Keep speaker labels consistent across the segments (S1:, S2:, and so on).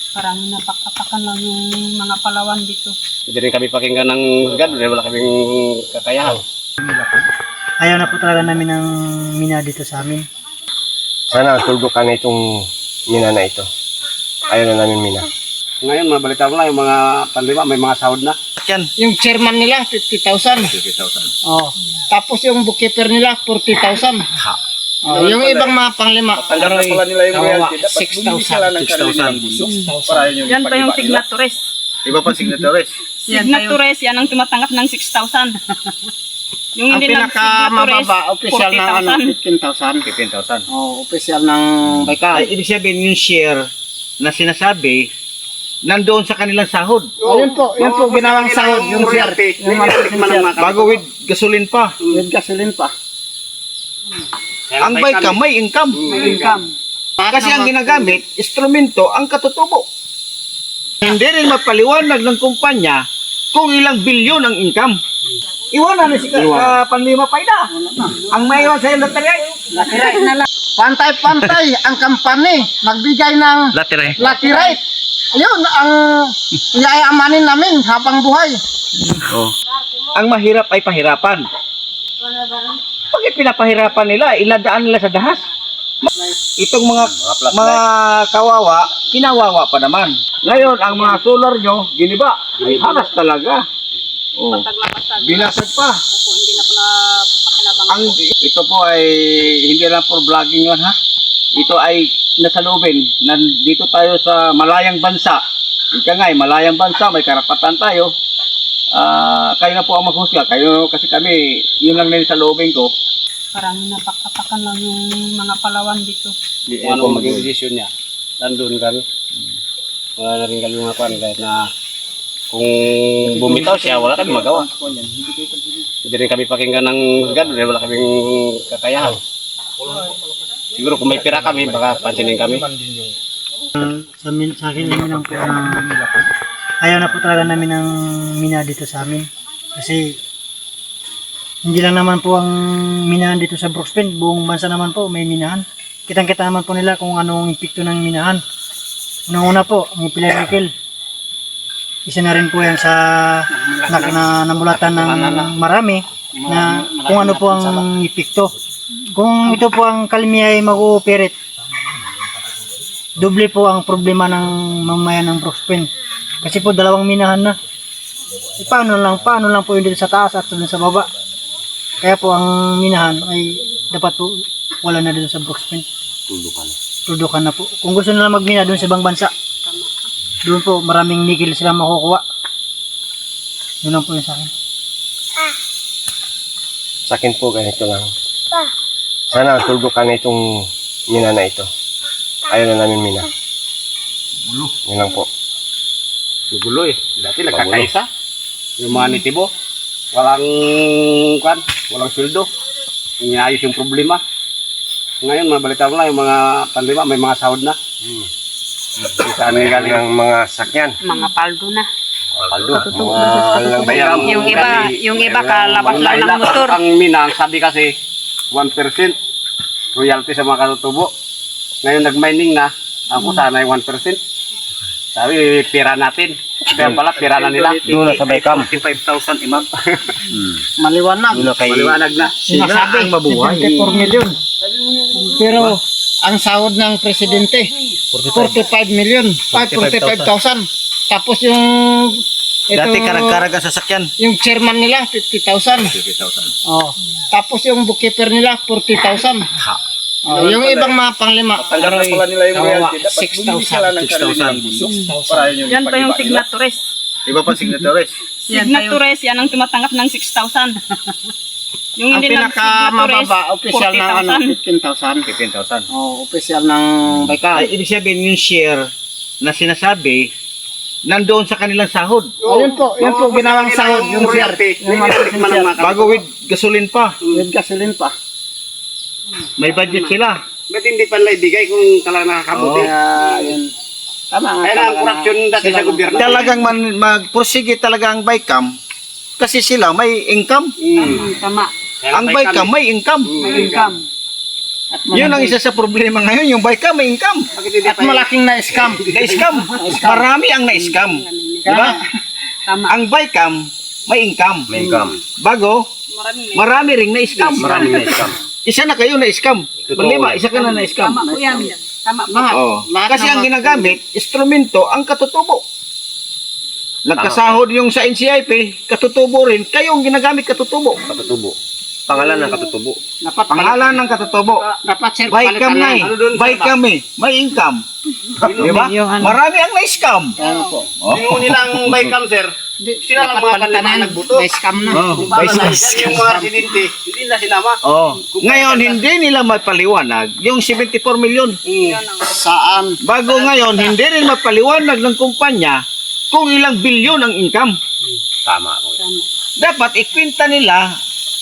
S1: Parang napak-apakan lang yung mga Palawan dito.
S2: Hindi rin kami pakinggan ng husgado dahil wala kaming kakayahan.
S3: Ayaw na po talaga namin ng mina dito sa amin.
S4: Sana tuldukan na itong mina na ito. Ayaw na namin mina.
S2: Ngayon, mabalita mo lang yung mga panlima, may mga sahod na.
S3: Yung chairman nila, 50,000.
S2: 50,000.
S3: Oh. Tapos yung bookkeeper nila, 40,000. Oh, yung ibang mga panglima,
S4: Tanggap na pala nila yung royalty. Dapat
S3: 6,000.
S1: Yan pa yung signatories.
S4: Iba pa signatories.
S1: Signatories, yan ang tumatanggap ng 6,000. Yung
S3: Ang
S1: hindi
S3: pinakamababa, official ng 15,000.
S4: 15,000.
S3: Oh, official ng Baykal.
S5: Ay, ibig sabihin yung share na sinasabi, nandoon sa kanilang sahod.
S3: Oh, yun po ginawang sahod, yung share. Yung
S5: Bago with gasolin pa.
S3: with gasoline pa.
S5: Ang Baykam may income.
S3: Income.
S5: Kasi ang ginagamit, instrumento, ang katutubo. Hindi rin mapaliwanag ng kumpanya kung ilang bilyon ang income. Iwanan na si Panlima Payda. Ang maiwan sa'yo lateray.
S3: Pantay-pantay ang kampanya magbigay ng lucky right. Ayun ang iayamanin namin habang buhay.
S5: Ang mahirap ay pahirapan. Pag pinapahirapan nila, iladaan nila sa dahas. Itong mga kawawa, kinawawa pa naman. Ngayon, ang mga solar nyo, giniba. Ay haras talaga. Oh. Binasag pa. Ito po ay hindi lang for vlogging yun, ha? Ito ay nasa loobin. Nandito tayo sa malayang bansa. Ika nga, malayang bansa, may karapatan tayo. Kayo na po ang maghusga. Kayo kasi kami, yun lang din sa loobin ko.
S1: Parang napak-apakan lang yung mga Palawan dito.
S2: Kung ano maging desisyon niya, nandun ka. Wala na rin kami mga kwan kahit na kung bumitaw siya, wala kami magawa. Hindi rin kami pakinggan ng husgado dahil wala kaming kakayahan. Siguro kung may pira kami, baka pansinin kami.
S3: Sa akin namin lang po ayaw na po talaga namin ng mina dito sa amin. Kasi hindi lang naman po ang minahan dito sa Brookspen, buong bansa naman po may minahan. Kitang-kita naman po nila kung anong epekto ng minahan. Unang-una po, ang ipilagikil. Isa na rin po yan sa namulatan ng marami na kung ano po ang epekto. Kung ito po ang kalmiya ay mag-ooperate, doble po ang problema ng mamayan ng Brookspen. Kasi po dalawang minahan na. Paano lang po yun dito sa taas at dun sa baba. Kaya po ang minahan ay dapat po wala na dito sa Brookspen. Tuldukan na po. Kung gusto nila magmina doon sa ibang bansa, doon po maraming nickel sila makukuha. Yun lang po yun sa akin.
S4: Sa akin po ganito lang. Sana tuldukan na itong mina na ito. Ayaw na namin mina. Yun lang po.
S2: Gulo eh. Dati nagkakaisa. Yung mga nitibo. Walang sweldo. Inaayos yung problema. Ngayon, mabalita mo lang yung mga panlima, may mga sahod na. Saan
S4: May
S2: galing ang
S4: ng mga sakyan.
S1: Mga paldo na.
S2: paldo?
S1: Yung iba kalabas lang ng motor.
S2: Ang minang, sabi kasi 1% royalty sa mga katutubo. Ngayon nag-mining na, ako sana yung 1%. Sabi, pira natin. Kaya pala, pira na nila.
S4: Doon na sa Baykam.
S2: 55,000 imam.
S3: Maliwanag.
S4: Doon na kay...
S2: Maliwanag na.
S3: Sinasabi, 24 million. Pero ang sahod ng presidente, 45 million, 45,000. Tapos yung
S5: Dati karag-karag ang sasakyan.
S3: yung chairman nila, 50,000.
S2: 50,000.
S3: Oh. Tapos yung bookkeeper nila, 40,000. Oh, yung ibang mga panglima,
S4: Tanggap na pala nila yung royalty. Dapat
S5: 6,000.
S1: Yan pa yung signatories.
S4: Iba pa signatories.
S1: Signatories, yan ang tumatanggap ng 6,000. Yung
S3: ang
S1: hindi lang
S3: pinakamababa, official ng 15,000.
S4: 15,000.
S3: Oh, official ng Baykal.
S5: Ay, ibig sabihin yung share na sinasabi, nandoon sa kanilang sahod.
S3: Oh, yun po ginawang sahod, yung share. Yung
S5: Bago with gasolin pa.
S3: with gasoline pa.
S5: May budget sila.
S2: Ba't hindi pa nila ibigay kung talagang nakakabuti?
S3: Yun. Tama nga.
S2: Kaya na ang korupsyon dati sa gobyerno.
S5: Talagang magpursige talaga ang Baykam kasi sila may income.
S1: Tama.
S5: Ang Baykam may income.
S1: May income.
S5: Yun ang isa sa problema ngayon, yung Bycam may income.
S3: At malaking na-scam.
S5: Na-scam. Marami ang na-scam. Diba?
S1: Tama.
S5: Ang Bycam may income.
S4: May income.
S5: Bago,
S1: Maraming
S5: marami ring na-scam.
S4: Maraming na-scam.
S5: Isa na kayo na-scam. Problema, isa ka na na-scam.
S1: Tama po yan. Tama po.
S5: Oh. Kasi ang ginagamit, instrumento, ang katutubo. Nagkasahod yung sa NCIP, katutubo rin. Kayo ang ginagamit katutubo.
S4: Katutubo. Pangalan ng katutubo.
S3: Dapat
S5: Pangalan ng katutubo.
S3: Dapat sir,
S5: Bycam na eh.
S2: Ano doon sa
S5: Bycam eh. May income. Diba? Marami ang na-scam. Oh.
S2: Yung nilang Bycam, sir, sila lang mga kanlima nagbuto.
S3: Na-scam na.
S5: Oh.
S2: Para
S5: Bycam.
S2: yung mga residente, hindi na sinama.
S5: Oh. Ngayon, hindi nila mapaliwanag yung 74 milyon.
S3: Saan?
S5: Bago ngayon, hindi rin mapaliwanag ng kumpanya kung ilang bilyon ang income.
S4: Tama ako.
S5: Dapat ikwenta nila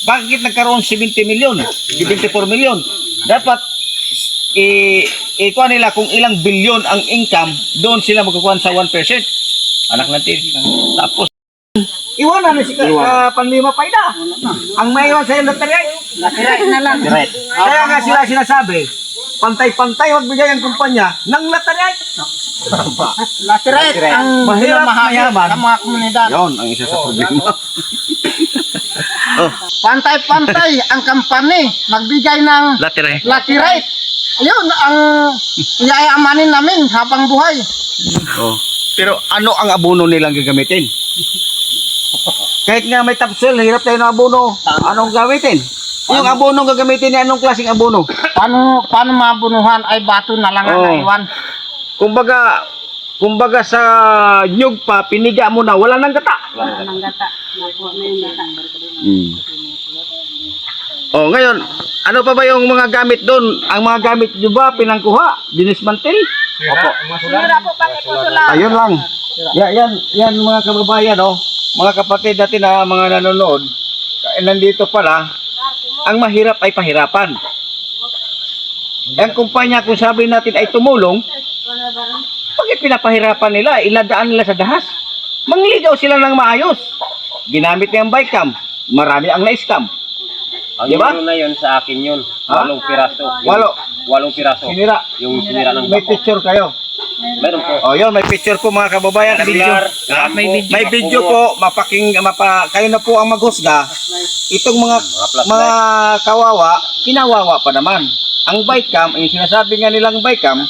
S5: bakit nagkaroon 70 milyon, 74 milyon. Dapat ikuha nila kung ilang bilyon ang income, doon sila magkukuha sa 1%. Anak natin. Tapos, iwanan na si Panlima Paida. Ang mayon sa iyo,
S1: Lateral na lang.
S5: kaya nga sila sinasabi, pantay-pantay magbigay ang kumpanya ng lateral.
S3: Laterite ang
S5: Mahirap mayaman.
S3: ng mga komunidad.
S5: Yon ang isa sa problema.
S3: Pantay-pantay ang kampanya magbigay ng
S5: Lateral.
S3: laterite. Ayun ang yayamanin namin habang buhay.
S5: Oh. Pero ano ang abono nilang gagamitin? Kahit nga may topsoil, hirap tayo ng abono. Anong gamitin? Yung abono gagamitin niya, anong klaseng abono?
S3: Paano mabunuhan ay bato na lang ang
S5: Oh.
S3: naiwan.
S5: Kumbaga sa nyug pa, piniga mo na, wala nang gata.
S1: Wala nang gata. Nakuha na yung gata.
S5: Oh, ngayon, ano pa ba yung mga gamit doon? Ang mga gamit nyo ba, pinangkuha? Dinismantil? Opo.
S1: Sira po kami po sila.
S5: Ayun lang. Yan mga kababayan, oh. Mga kapatid natin na mga nanonood. Nandito pala, ang mahirap ay pahirapan. Ang kumpanya, kung sabi natin ay tumulong, bakit pinapahirapan nila? Iladaan nila sa dahas. Mangligaw sila ng maayos. Ginamit niya ang Bycam. Marami ang na-scam.
S4: Ang
S5: Diba?
S4: yun na yun sa akin yun.
S5: Ha?
S4: 8 piraso.
S5: Walo.
S4: 8 piraso.
S5: Sinira.
S4: Yung sinira ng
S5: May
S4: bako.
S5: picture kayo.
S4: Meron po.
S5: Oh, yun, may picture po mga kababayan. Video. May video po, kayo na po ang maghusga. Itong mga kawawa, kinawawa pa naman. Ang Bycam, yung sinasabi nga nilang Bycam,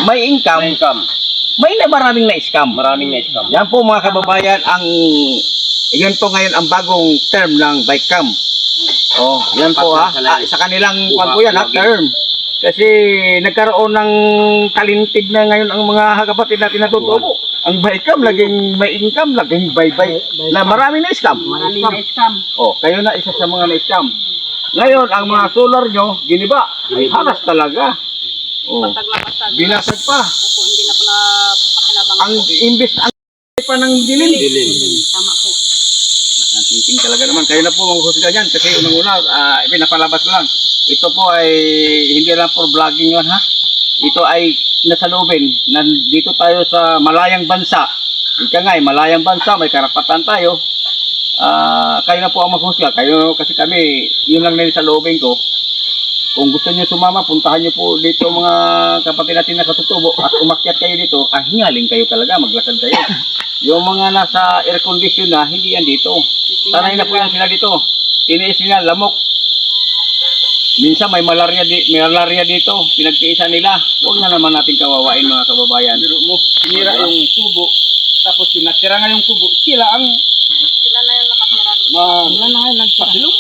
S5: may income,
S4: Income.
S5: may na maraming na-scam.
S4: Maraming na-scam.
S5: Yan po mga kababayan, yan po ngayon ang bagong term ng Bycam. Oh, yan po ha. Sa kanilang pag po yan ha, term. Kasi nagkaroon ng talintig na ngayon ang mga kapatid natin natutubo. Ang Bycam, laging may income, laging bye-bye. Na marami na scam.
S1: Maraming na-scam.
S5: Oh, kayo na isa sa mga na-scam. Ngayon, ang mga solar nyo, giniba. Ay haras talaga. Oh,
S1: Taglabasag.
S5: binasag pa.
S1: Opo, hindi na po na pakinabang.
S5: Ang imbes ang pa ng dilim.
S1: Tama po.
S5: Thinking talaga naman. Kayo na po maghusga dyan. Kasi unang-una, pinapalabas ko lang. Ito po ay hindi lang for vlogging lang ha. Ito ay nasa loobin. Nandito tayo sa malayang bansa. Ika nga malayang bansa. May karapatan tayo. Kayo na po ang maghusga. Kayo kasi kami, yun lang nila sa loobin ko. Kung gusto niyo sumama, puntahan niyo po dito mga kapatid natin na katutubo at umakyat kayo dito, hingaling kayo talaga, maglasad kayo. Yung mga nasa air condition na, hindi yan dito. Sanay na po yan sila dito. Tiniis nila, lamok. Minsan may malaria dito, pinagtiisan nila. Huwag na naman natin kawawain mga kababayan. Pero mo, sinira yung kubo, tapos pinatira nga yung kubo, sila ang
S1: Sila na yung nakatira doon.
S3: Wala na ngayon nagpasilong.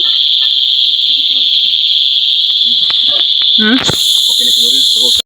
S5: Okay na siguro.